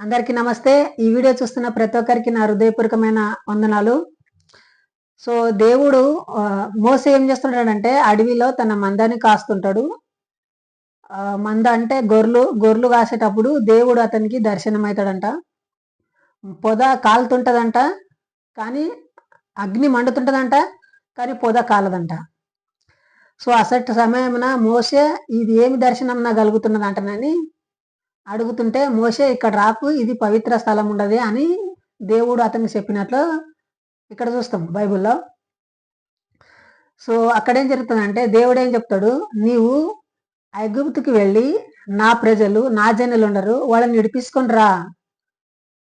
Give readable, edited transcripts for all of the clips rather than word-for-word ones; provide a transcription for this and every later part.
అందరికీ నమస్తే. ఈ వీడియో చూస్తున్న ప్రతి ఒక్కరికి నా హృదయపూర్వకమైన వందనాలు. సో, దేవుడు మోసే ఏం చేస్తుంటాడంటే అడవిలో తన మందని కాస్తుంటాడు. మంద అంటే గొర్రెలు కాసేటప్పుడు దేవుడు అతనికి దర్శనమైతాడంట. పొద కాలుతుంటదంట. కానీ అగ్ని మండుతుంటదంట. కానీ పొద కాలదంట. సో, అసటి సమయమున మోసే ఇది ఏమి దర్శనం నాకు కలుగుతున్నదంటనని అడుగుతుంటే మోసే ఇక్కడ రాకు, ఇది పవిత్ర స్థలం ఉండదు అని దేవుడు అతనికి చెప్పినట్లు ఇక్కడ చూస్తాం బైబిల్లో. సో అక్కడేం జరుగుతుందంటే దేవుడు ఏం చెప్తాడు, నీవు ఐగుప్తుకి వెళ్ళి నా ప్రజలు నా జనులు ఉండరు, వాళ్ళని విడిపించుకొని రా,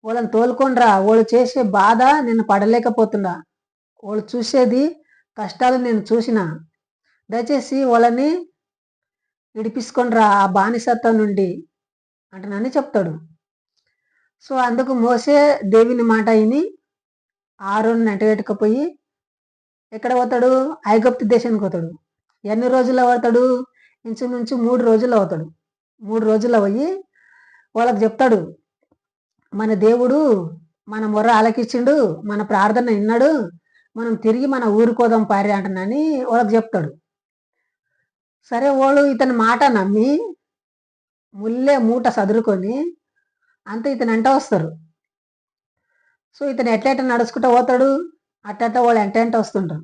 వాళ్ళని తోలుకొని రా, వాళ్ళు చేసే బాధ నేను పడలేకపోతున్నా, వాళ్ళు చూసేది కష్టాలు నేను చూసిన, దయచేసి వాళ్ళని విడిపించుకొని రా ఆ బానిసత్వం నుండి అంటనని చెప్తాడు. సో అందుకు మోసే దేవుని మాట విని ఆరోను నెట్టగట్టుకుపోయి ఎక్కడ పోతాడు, ఐగుప్తు దేశానికి పోతాడు. ఎన్ని రోజులు అవుతాడు, ఇంచుమించు 3 రోజులు అవుతాడు. 3 రోజులు పోయి వాళ్ళకి చెప్తాడు, మన దేవుడు మన మొర్ర ఆలకించిండు, మన ప్రార్థన విన్నాడు, మనం తిరిగి మన ఊరుకోదాం పారి అంటున్నాని వాళ్ళకి చెప్తాడు. సరే వాళ్ళు ఇతని మాట నమ్మి ముల్లే మూట సదురుకొని అంత ఇతను ఎంట వస్తారు. సో ఇతను ఎట్లెట్ట నడుచుకుంటూ పోతాడు, అట్ట వాళ్ళు ఎంట వస్తుంటారు.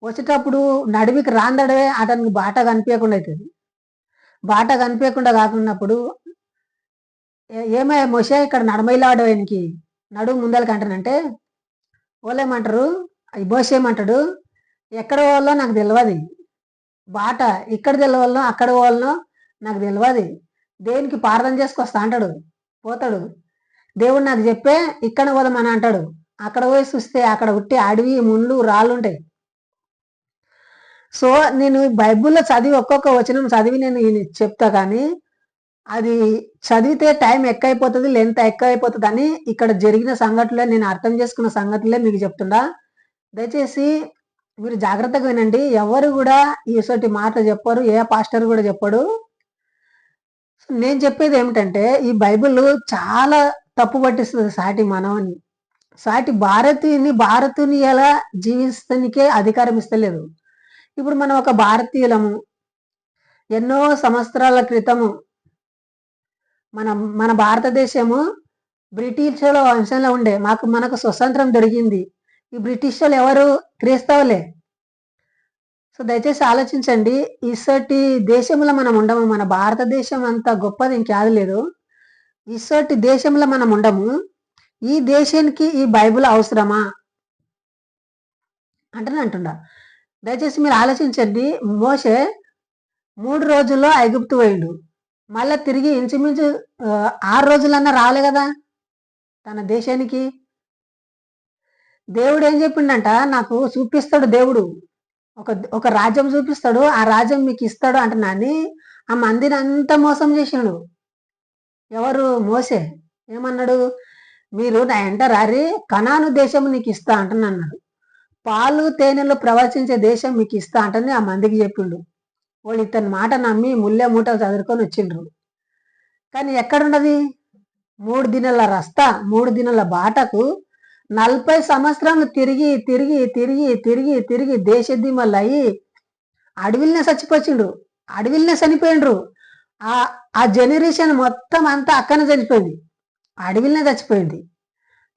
వచ్చేటప్పుడు నడిమికి రాందడే అతనికి బాట కనిపించకుండా అవుతుంది. బాట కనిపించకుండా కాకున్నప్పుడు ఏమై మోసే ఇక్కడ నడమైలాడు ఆయనకి నడుము ముందలకి అంటానంటే వాళ్ళేమంటారు, మోసే ఏమంటాడు, ఎక్కడ వాళ్ళో నాకు తెలియదు, బాట ఇక్కడ తెలియవాళ్ళనో అక్కడ వాళ్ళనో నాకు తెలియదు, దేవునికి ప్రార్థన చేసుకొస్తా అంటాడు, పోతాడు. దేవుడు నాకు చెప్పే ఇక్కడ పోదామని అంటాడు. అక్కడ పోయి చూస్తే అక్కడ ఉట్టి అడవి ముళ్ళు రాళ్ళు ఉంటాయి. సో నేను బైబిల్లో చదివి ఒక్కొక్క వచనం చదివి నేను చెప్తా, కానీ అది చదివితే టైం ఎక్కువైపోతుంది, లెంత్ ఎక్కువైపోతుంది అని ఇక్కడ జరిగిన సంఘటనలే నేను అర్థం చేసుకున్న సంగతులే మీకు చెప్తుండా. దయచేసి మీరు జాగ్రత్తగా వినండి. ఎవరు కూడా ఈసోటి మాటలు చెప్పరు, ఏ పాస్టర్ కూడా చెప్పడు. నేను చెప్పేది ఏమిటంటే ఈ బైబిల్ చాలా తప్పు పట్టిస్తుంది సాటి మనవని. సాటి భారతీయుని ఎలా జీవిస్తానికే అధికారం ఇస్తలేదు. ఇప్పుడు మనం ఒక భారతీయులము, ఎన్నో సంవత్సరాల క్రితము మన భారతదేశము బ్రిటిష్ వంశంలో ఉండే, మనకు స్వతంత్రం దొరికింది. ఈ బ్రిటిష్ వాళ్ళు ఎవరు, క్రైస్తవులే. సో దయచేసి ఆలోచించండి, ఇసటి దేశంలో మనం ఉండము. మన భారతదేశం అంత గొప్పది ఇంకేది లేదు. ఇసటి దేశంలో మనం ఉండము. ఈ దేశానికి ఈ బైబిల్ అవసరమా అంటుండ. దయచేసి మీరు ఆలోచించండి. మోసే 3 రోజుల్లో ఐగుప్తు పోయిండు, మళ్ళీ తిరిగి ఇంచుమించు 6 రోజులన్నా రాలే కదా తన దేశానికి. దేవుడు ఏం చెప్పిండంట, నాకు చూపిస్తాడు దేవుడు, ఒక రాజ్యం చూపిస్తాడు, ఆ రాజ్యం మీకు ఇస్తాడు అంటున్నాని ఆ మందిని అంతా మోసం చేసిండు. ఎవరు, మోసే. ఏమన్నాడు, మీరు నా ఎంట రారి, కనాను దేశం నీకు ఇస్తా అంటున్నాడు, పాలు తేనెలు ప్రవచించే దేశం మీకు ఇస్తా అంటని ఆ మందికి చెప్పిండు. వాళ్ళు ఇతని మాట నమ్మి ముల్లె మూటలు చదువుకొని వచ్చిండ్రు. కానీ ఎక్కడున్నది, 3 దినాల రస్తా, 3 దినాల బాటకు 40 సంవత్సరాలు తిరిగి తిరిగి తిరిగి తిరిగి తిరిగి దేశదిమ్మలు అయ్యి అడవిల్నే చచ్చిపోయిండ్రు, అడవిల్నే చనిపోయిండ్రు. ఆ జనరేషన్ మొత్తం అంతా అక్కనే చనిపోయింది, అడవిల్నే చచ్చిపోయింది.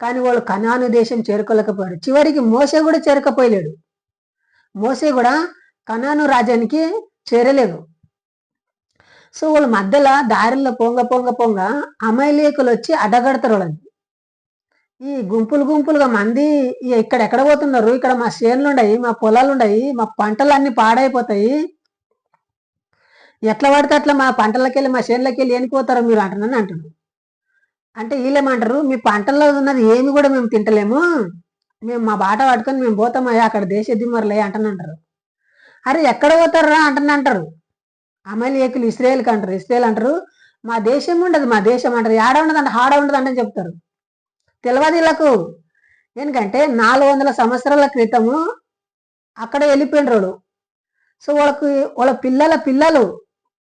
కానీ వాళ్ళు కనాను దేశం చేరుకోలేకపోయాడు. చివరికి మోసే కూడా చేరుకపోయలేడు. మోసే కూడా కనాను రాజ్యానికి చేరలేదు. సో వాళ్ళ మధ్యలో దారిలో పొంగ అమైలేకులు వచ్చి అడ్డగడతారు వాళ్ళని. ఈ గుంపులుగా మంది ఎక్కడ పోతున్నారు, ఇక్కడ మా చేనులు ఉన్నాయి, మా పొలాలు ఉన్నాయి, మా పంటలు అన్ని పాడైపోతాయి, ఎట్లా పడితే అట్లా మా పంటలకి వెళ్ళి మా చేనులకి వెళ్ళి ఎనిపోతారు మీరు అంటున్నాను. అంటే వీళ్ళేమంటారు, మీ పంటల్లో ఉన్నది ఏమి కూడా మేము తింటలేము, మేము మా బాట పట్టుకొని మేము పోతామయ్యా అక్కడ దేశ దిమ్మరులే అంటారు. అరే ఎక్కడ పోతారా అంటారు. అమలేకులు ఇస్రాయేల్కి అంటారు. ఇస్రాయేల్ అంటారు మా దేశం ఉండదు, మా దేశం అంటారు. ఆడ ఉండదంటే హాడ ఉండదంటే చెప్తారు. తెలియదు వీళ్ళకు. ఎందుకంటే 400 సంవత్సరాల క్రితము అక్కడ వెళ్ళిపోయినరు. సో వాళ్ళ పిల్లలు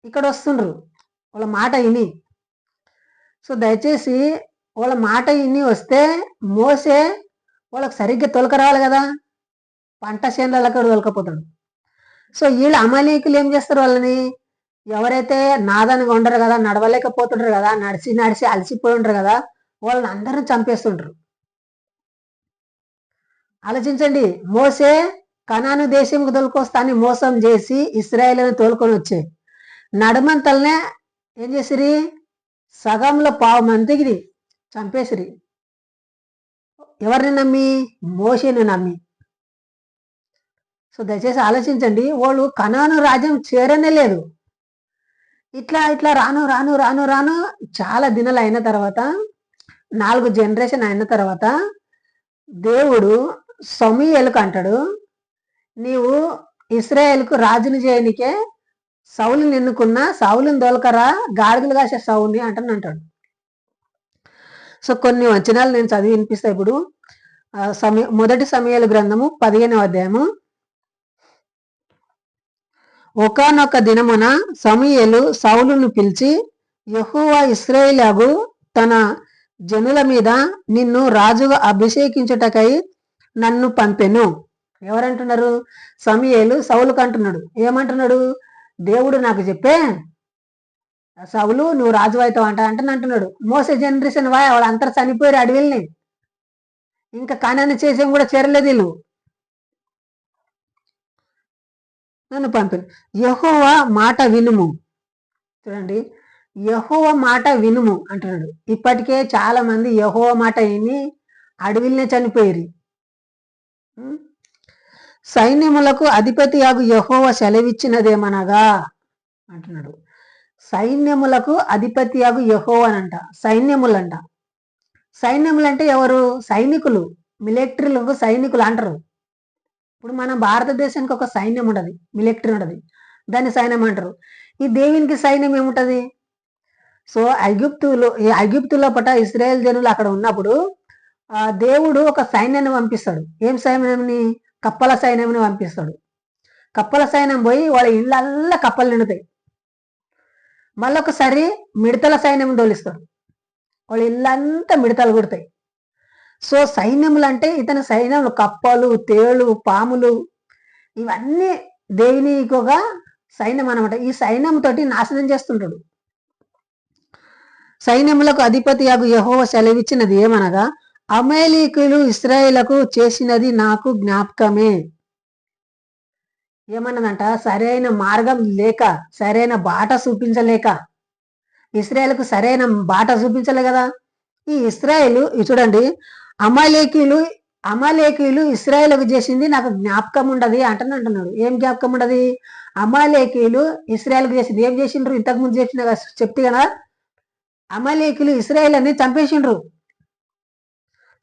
ఇక్కడ వస్తుండ్రు వాళ్ళ మాట విని. సో దయచేసి వాళ్ళ మాట ఇన్ని వస్తే మోసే వాళ్ళకి సరిగ్గా తొలకరావాలి కదా, పంట చేనులకు తొలకపోతాడు. సో వీళ్ళు అమాలీకులు ఏం చేస్తారు, వాళ్ళని ఎవరైతే నాదానికి ఉండరు కదా, నడవలేకపోతుంటారు కదా, నడిచి నడిచి అలసిపోయి ఉంటారు కదా, వాళ్ళని అందరూ చంపేస్తుంటారు. ఆలోచించండి, మోసే కనాను దేశంకు తోలుకొస్తాన్ని మోసం చేసి ఇశ్రాయేలుని తోలుకొని వచ్చే నడుమంతల్నే ఏం చేసిరి, సగంలో పావు మందికి చంపేసిరి. ఎవరిని నమ్మి? మోషేని నమ్మి. సో దయచేసి ఆలోచించండి, వాళ్ళు కనాను రాజ్యం చేరనే లేదు. ఇట్లా ఇట్లా రాను రాను రాను రాను చాలా దినాలు అయిన తర్వాత, 4 జనరేషన్ అయిన తర్వాత దేవుడు సమూయేలుకు అంటాడు, నీవు ఇశ్రాయేలుకు రాజుని చేయనికే సౌలుని ఎన్నుకున్నా, సౌలుని దొలకరా, గాడిదలు కాసే సౌలుని అంటాడు. సో కొన్ని వచనాలు నేను చదివి వినిపిస్తా ఇప్పుడు. మొదటి సమూయేలు గ్రంథము 15వ అధ్యాయము. ఒకానొక దినమున సమూయేలు సౌలును పిలిచి, యెహోవా ఇశ్రాయేలు తన జనుల మీద నిన్ను రాజుగా అభిషేకించుటకై నన్ను పంపెను. ఎవరంటున్నారు? సమూయేలు సౌలుకు అంటున్నాడు. ఏమంటున్నాడు? దేవుడు నాకు చెప్పే, సౌలు నువ్వు రాజు అవుతావు అంటున్నాడు. మోసే జనరేషన్ వాళ్ళంతా చనిపోయారు అడవిల్ని, ఇంకా కానాన్ని చేసేం కూడా చేరలేదు వీళ్ళు. నన్ను పంపాను. యెహోవా మాట వినుము. చూడండి, యెహోవా మాట వినుము అంటున్నాడు. ఇప్పటికే చాలా మంది యెహోవా మాట విని అడవిల్నే చనిపోయారు. సైన్యములకు అధిపతి యాగు యెహోవా సెలవిచ్చినదేమనగా అంటున్నాడు. సైన్యములకు అధిపతి యాగు యెహోవానంట. సైన్యములంట. సైన్యములంటే ఎవరు? సైనికులు, మిలిటరీలకు సైనికులు అంటారు. ఇప్పుడు మన భారతదేశానికి ఒక సైన్యం ఉండదు, మిలిటరీ ఉండదు, దాన్ని సైన్యం అంటారు. ఈ దేవునికి సైన్యం ఏముంటది? సో ఐగుప్తులో పట ఇశ్రాయేల్ జనులు అక్కడ ఉన్నప్పుడు దేవుడు ఒక సైన్యాన్ని పంపిస్తాడు. ఏం సైన్యాన్ని? కప్పల సైన్యాన్ని పంపిస్తాడు. కప్పల సైన్యం పోయి వాళ్ళ ఇళ్ళల్లా కప్పలు నిండుతాయి. మళ్ళొకసారి మిడతల సైన్యం తోలిస్తాడు, వాళ్ళ ఇళ్ళంతా మిడతలు కొడతాయి. సో సైన్యములు అంటే ఇతని సైన్యం, కప్పలు, తేళ్ళు, పాములు, ఇవన్నీ దేవునికొక సైన్యం అనమాట. ఈ సైన్యం తోటి నాశనం చేస్తుంటాడు. సైన్యములకు అధిపతి యాగు యెహోవా సెలవిచ్చినది ఏమనగా, అమాలేకీయులు ఇశ్రాయేలుకు చేసినది నాకు జ్ఞాపకమే. ఏమన్నదంట? సరైన మార్గం లేక, సరైన బాట చూపించలేక, ఇశ్రాయేలుకు సరైన బాట చూపించలే కదా. ఈ ఇశ్రాయేలు చూడండి, అమాలేకీయులు ఇశ్రాయేలుకు చేసింది నాకు జ్ఞాపకం ఉండదు అంటున్నాడు. ఏం జ్ఞాపకం ఉండదు? అమాలేకీయులు ఇశ్రాయేలుకు చేసింది ఏం చేసిండ్రు? ఇంతకుముందు చెప్తే కదా, అమాలేకీయులు ఇశ్రాయేల్ అని చంపేసిండ్రు.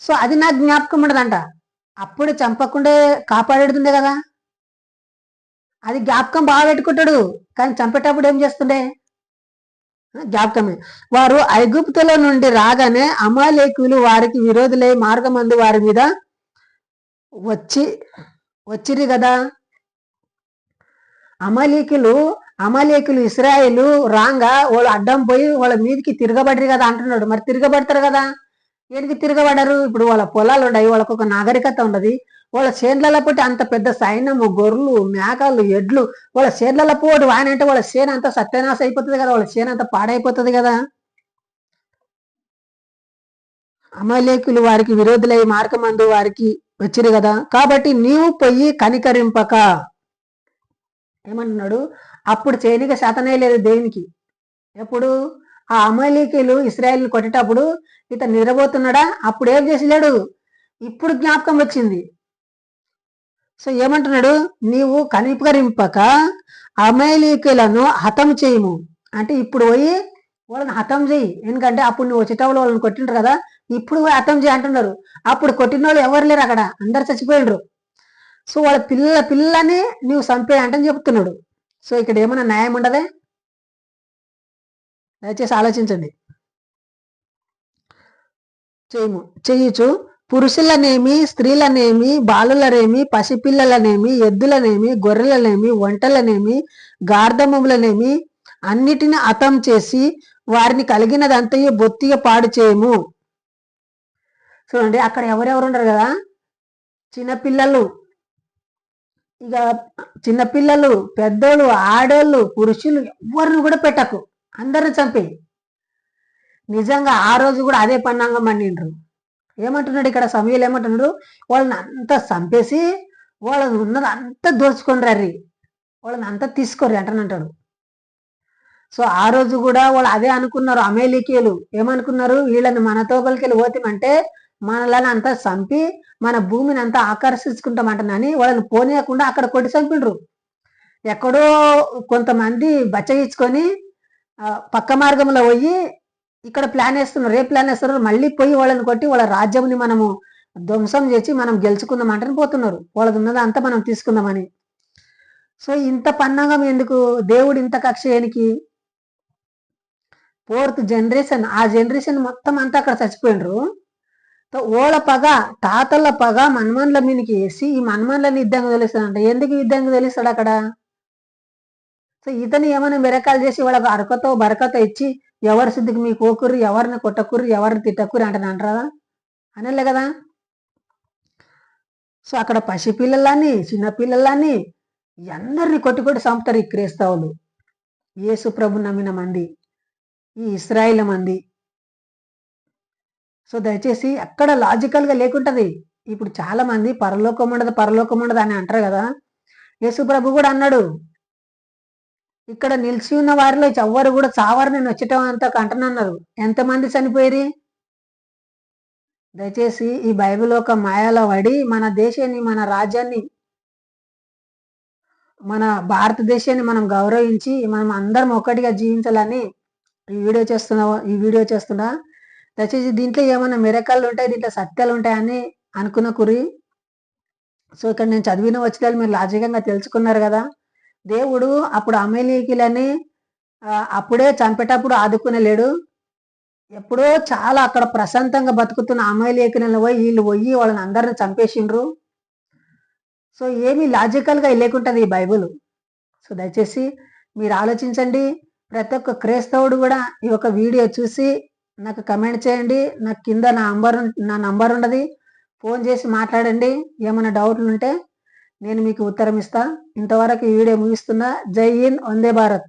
సో అది నాకు జ్ఞాపకం ఉండదంట. అప్పుడు చంపకుండా కాపాడేడుతుండే కదా, అది జ్ఞాపకం బాగా పెట్టుకుంటాడు. కానీ చంపేటప్పుడు ఏం చేస్తుండే? జ్ఞాపకమే. వారు ఐగుప్తులో నుండి రాగానే అమాలేకీయులు వారికి విరోధులై మార్గమందు వారి మీద వచ్చిరి కదా. అమాలేకీయులు ఇశ్రాయేలు రాంగా వాళ్ళు అడ్డం పోయి వాళ్ళ మీదకి తిరగబడ్డరు కదా అంటున్నాడు. మరి తిరగబడతారు కదా, ఏడికి తిరగబడరు? ఇప్పుడు వాళ్ళ పొలాలు ఉన్నాయి, వాళ్ళకు ఒక నాగరికత ఉండదు. వాళ్ళ చేన్లలో పోటీ అంత పెద్ద సైన్యము, గొర్రెలు, మేకలు, ఎడ్లు, వాళ్ళ చేన్లలో పోటు ఆయన అంటే వాళ్ళ చేను అంతా సత్యనాశ అయిపోతుంది కదా, వాళ్ళ చేను అంతా పాడైపోతుంది కదా. అమాలేకీయులు వారికి విరోధులై మార్గమందు వారికి వచ్చిరు కదా. కాబట్టి నీవు పొయ్యి కనికరింపక, ఏమంటున్నాడు? అప్పుడు చేయనిక శాతనే లేదు దేవునికి. ఎప్పుడు? ఆ అమాలేకీయులు ఇశ్రాయేల్ని కొట్టేటప్పుడు ఇతను నిద్రపోతున్నాడా? అప్పుడు ఏం చేసిలేడు, ఇప్పుడు జ్ఞాపకం వచ్చింది. సో ఏమంటున్నాడు? నీవు కనికరింపక అమాలేకీయులను హతం చేయము అంటే ఇప్పుడు పోయి వాళ్ళని హతం చేయి. ఎందుకంటే అప్పుడు నువ్వు వచ్చేటప్పుడు వాళ్ళని కొట్టిండ్రు కదా, ఇప్పుడు పోయి హతం చేయి అంటున్నారు. అప్పుడు కొట్టిన వాళ్ళు ఎవరు లేరు అక్కడ, అందరు చచ్చిపోయిండ్రు. సో వాళ్ళ పిల్లని నువ్వు చంపే అంటని చెప్తున్నాడు. సో ఇక్కడ ఏమైనా న్యాయం ఉండదే? దయచేసి ఆలోచించండి. చేయొచ్చు. పురుషులనేమి, స్త్రీలనేమి, బాలులనేమి, పసిపిల్లలనేమి, ఎద్దులనేమి, గొర్రెలనేమి, ఒంటలనేమి, గార్ధములనేమి అన్నిటిని హతం చేసి వారిని కలిగినదంతయు బొత్తిగా పాడు చేయము. చూడండి, అక్కడ ఎవరెవరు ఉండరు కదా, చిన్నపిల్లలు, ఇక చిన్నపిల్లలు, పెద్దోళ్ళు, ఆడోళ్ళు, పురుషులు, ఎవరిని కూడా పెట్టకు, అందరిని చంపి. నిజంగా ఆ రోజు కూడా అదే పన్నాంగం పండిండ్రు. ఏమంటున్నాడు ఇక్కడ సమూయేలు, ఏమంటున్నాడు, వాళ్ళని అంతా చంపేసి వాళ్ళని ఉన్నది అంతా దోచుకొని రర్రి, వాళ్ళని అంతా తీసుకోర్రి అంటానంటాడు. సో ఆ రోజు కూడా వాళ్ళు అదే అనుకున్నారు. అమేలికీయులు ఏమనుకున్నారు, వీళ్ళని మనతో కలికెళ్ళి పోతామంటే మనలని అంతా చంపి మన భూమిని అంతా ఆకర్షించుకుంటామంటనని వాళ్ళని పోనీయకుండా అక్కడ కొట్టి చంపిండ్రు. ఎక్కడో కొంతమంది బచ్చగించుకొని పక్క మార్గంలో పోయి ఇక్కడ ప్లాన్ వేస్తున్నారు. ఏ ప్లాన్ వేస్తున్నారు, మళ్ళీ పోయి వాళ్ళని కొట్టి వాళ్ళ రాజ్యంని మనము ధ్వంసం చేసి మనం గెలుచుకుందామంటని పోతున్నారు. వాళ్ళది ఉన్నది అంతా మనం తీసుకుందామని. సో ఇంత పన్నాగం ఎందుకు, దేవుడు ఇంత కక్ష ఏనికి? 4th జనరేషన్, ఆ జనరేషన్ మొత్తం అంతా అక్కడ చచ్చిపోయినరు. ఓళ్ళ పగ, తాతల పగ మన్మన్ల మీనికి వేసి ఈ మన్మన్లని యుద్ధంగా తెలుస్తాడంట. ఎందుకు యుద్ధంగా తెలుస్తాడు అక్కడ? సో ఇతను ఏమైనా మిరకాలు చేసి వాళ్ళకి అరకతో బరకతో ఇచ్చి ఎవరి సిద్ధికి మీకు ఓకుర్రి, ఎవరిని కొట్టకుర్రి, ఎవరిని తిట్టకుర్రి అంటారా? అనలే కదా. సో అక్కడ పసిపిల్లలని, చిన్నపిల్లలని అందరినీ కొట్టి కొట్టి చంపుతారు ఈ క్రైస్తవులు, యేసు ప్రభు నమ్మిన మంది, ఈ ఇస్రాయిల్ మంది. సో దయచేసి అక్కడ లాజికల్గా లేకుంటది. ఇప్పుడు చాలా మంది పరలోకం ఉండదు అని అంటారు కదా. యేసు ప్రభు కూడా అన్నాడు, ఇక్కడ నిలిచి ఉన్న వారిలో ఎవ్వరు కూడా చావరు, నేను వచ్చటం అంతా అంటనన్నారు. ఎంతమంది చనిపోయి? దయచేసి ఈ బైబిల్ ఒక మాయలో పడి మన దేశాన్ని, మన రాజ్యాన్ని, మన భారతదేశాన్ని మనం గౌరవించి మనం అందరం ఒకటిగా జీవించాలని ఈ వీడియో చేస్తున్నా. దయచేసి దీంట్లో ఏమైనా మిరకాలు ఉంటాయి, దీంట్లో సత్యాలు ఉంటాయని అనుకున్న కురి. సో ఇక్కడ నేను చదివిన వచ్చిన మీరు లాజికంగా తెలుసుకున్నారు కదా. దేవుడు అప్పుడు అమేలీకీలని అప్పుడే చంపేటప్పుడు ఆదుకునలేడు. ఎప్పుడో చాలా అక్కడ ప్రశాంతంగా బతుకుతున్న అమేలీకీలను పోయి వీళ్ళు పోయి వాళ్ళని అందరిని చంపేసిండ్రు. సో ఏమీ లాజికల్గా లేకుంటుంది ఈ బైబుల్. సో దయచేసి మీరు ఆలోచించండి. ప్రతి ఒక్క క్రైస్తవుడు కూడా ఈ యొక్క వీడియో చూసి నాకు కమెంట్ చేయండి. నాకు కింద నా నంబర్ ఉన్నది, ఫోన్ చేసి మాట్లాడండి. ఏమైనా డౌట్లు ఉంటే నేను మీకు ఉత్తరం ఇస్తా. ఇంతవరకు ఈ వీడియో ముగిస్తున్నా. జై హింద్, వందే భారత్.